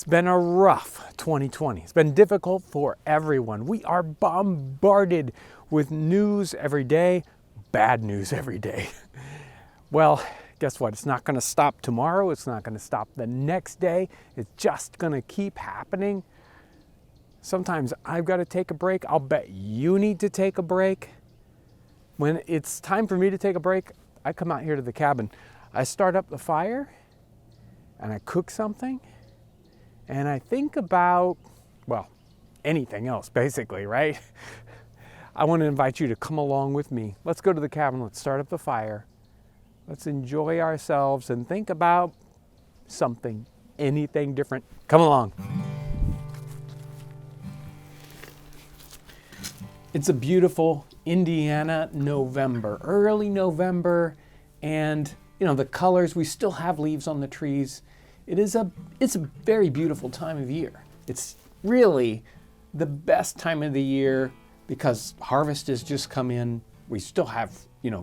It's been a rough 2020. It's been difficult for everyone. We are bombarded with news every day, bad news every day. Well, guess what? It's not going to stop tomorrow. It's not going to stop the next day. It's just going to keep happening. Sometimes I've got to take a break. I'll bet you need to take a break. When it's time for me to take a break, I come out here to the cabin. I start up the fire and I cook something. And I think about, well, anything else basically, right? I want to invite you to come along with me. Let's go to the cabin. Let's start up the fire. Let's enjoy ourselves and think about something, anything different. Come along. It's a beautiful Indiana November, early November, and the colors, we still have leaves on the trees. It's a very beautiful time of year. It's really the best time of the year because harvest has just come in. We still have,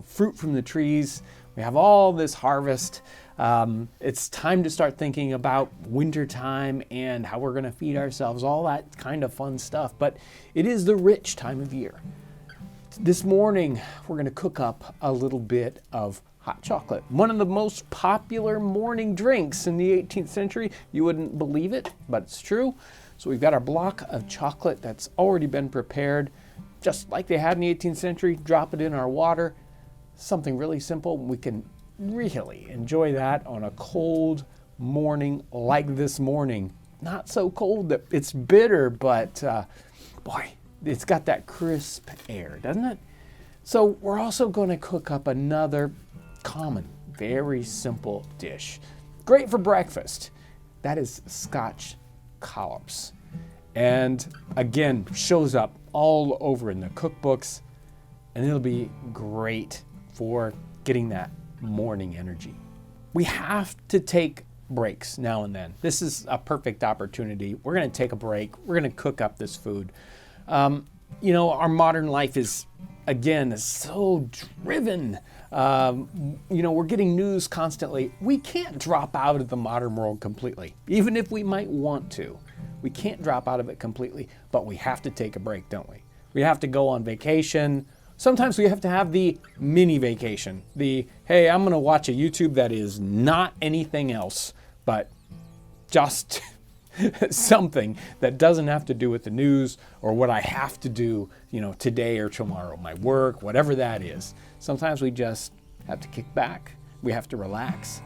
fruit from the trees. We have all this harvest. It's time to start thinking about winter time and how we're going to feed ourselves, all that kind of fun stuff. But it is the rich time of year. This morning, we're going to cook up a little bit of hot chocolate. One of the most popular morning drinks in the 18th century. You wouldn't believe it, but it's true. So we've got our block of chocolate that's already been prepared, just like they had in the 18th century. Drop it in our water. Something really simple. We can really enjoy that on a cold morning like this morning. Not so cold that it's bitter, but boy, it's got that crisp air, doesn't it? So we're also going to cook up another common, very simple dish. Great for breakfast. That is Scotch Collops. And again, shows up all over in the cookbooks, and it'll be great for getting that morning energy. We have to take breaks now and then. This is a perfect opportunity. We're going to take a break. We're going to cook up this food. Our modern life is so driven. We're getting news constantly. We can't drop out of the modern world completely, even if we might want to. We can't drop out of it completely, but we have to take a break, don't we? We have to go on vacation. Sometimes we have to have the mini vacation. Hey, I'm going to watch a YouTube that is not anything else, but just something that doesn't have to do with the news or what I have to do, today or tomorrow, my work, whatever that is. Sometimes we just have to kick back. We have to relax.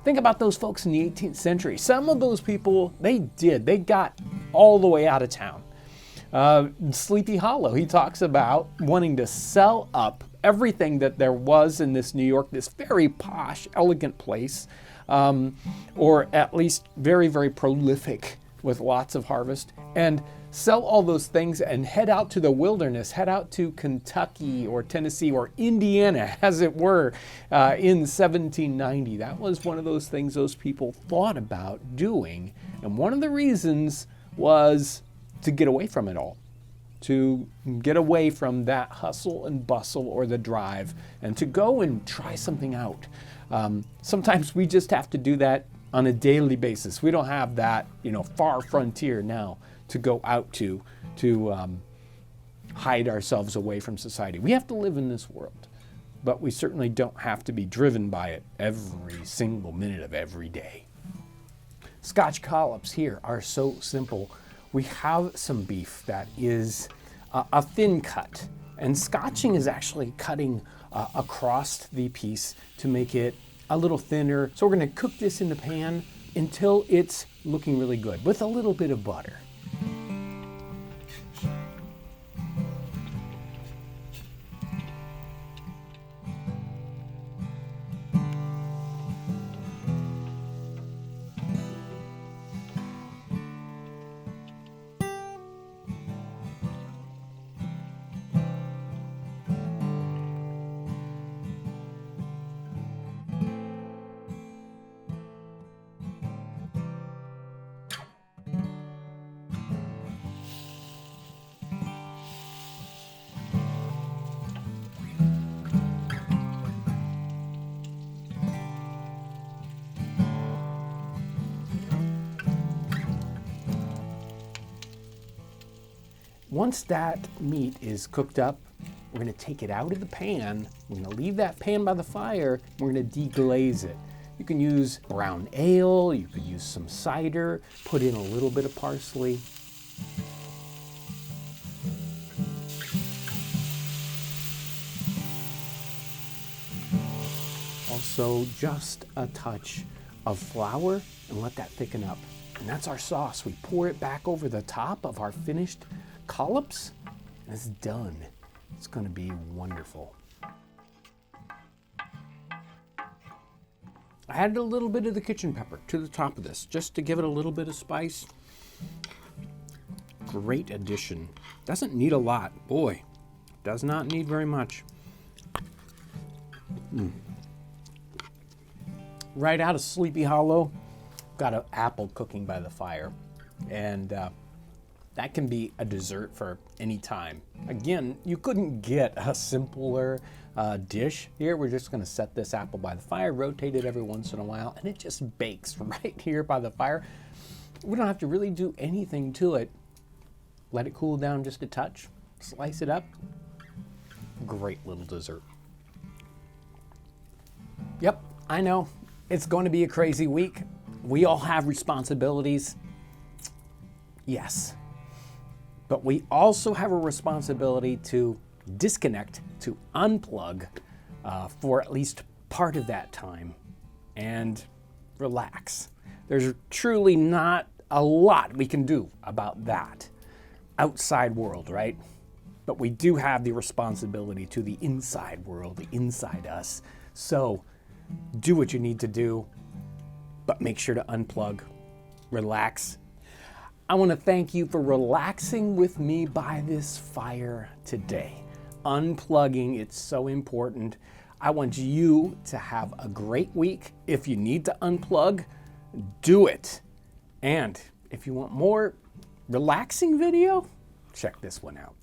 Think about those folks in the 18th century. Some of those people, they got all the way out of town. Sleepy Hollow, he talks about wanting to sell up everything that there was in this New York, this very posh, elegant place, or at least very, very prolific with lots of harvest, and sell all those things and head out to the wilderness, head out to Kentucky or Tennessee or Indiana, as it were, in 1790. That was one of those things those people thought about doing. And one of the reasons was to get away from it all, to get away from that hustle and bustle or the drive, and to go and try something out. Sometimes we just have to do that on a daily basis. We don't have that, far frontier now to go out to hide ourselves away from society. We have to live in this world, but we certainly don't have to be driven by it every single minute of every day. Scotch collops here are so simple. We have some beef that is a thin cut, and scotching is actually cutting across the piece to make it a little thinner. So we're going to cook this in the pan until it's looking really good with a little bit of butter. Once that meat is cooked up, we're gonna take it out of the pan. We're gonna leave that pan by the fire. We're gonna deglaze it. You can use brown ale, you could use some cider, put in a little bit of parsley. Also, just a touch of flour and let that thicken up. And that's our sauce. We pour it back over the top of our finished collops, and it's done. It's gonna be wonderful. I added a little bit of the kitchen pepper to the top of this, just to give it a little bit of spice. Great addition. Doesn't need a lot. Boy, does not need very much. Right out of Sleepy Hollow, got an apple cooking by the fire. And that can be a dessert for any time. Again, you couldn't get a simpler dish. Here, we're just gonna set this apple by the fire, rotate it every once in a while, and it just bakes right here by the fire. We don't have to really do anything to it. Let it cool down just a touch, slice it up. Great little dessert. Yep, I know. It's going to be a crazy week. We all have responsibilities. Yes. But we also have a responsibility to disconnect, to unplug for at least part of that time and relax. There's truly not a lot we can do about that outside world, right? But we do have the responsibility to the inside world, the inside us. So do what you need to do, but make sure to unplug, relax. I want to thank you for relaxing with me by this fire today. Unplugging, it's so important. I want you to have a great week. If you need to unplug, do it. And if you want more relaxing video, check this one out.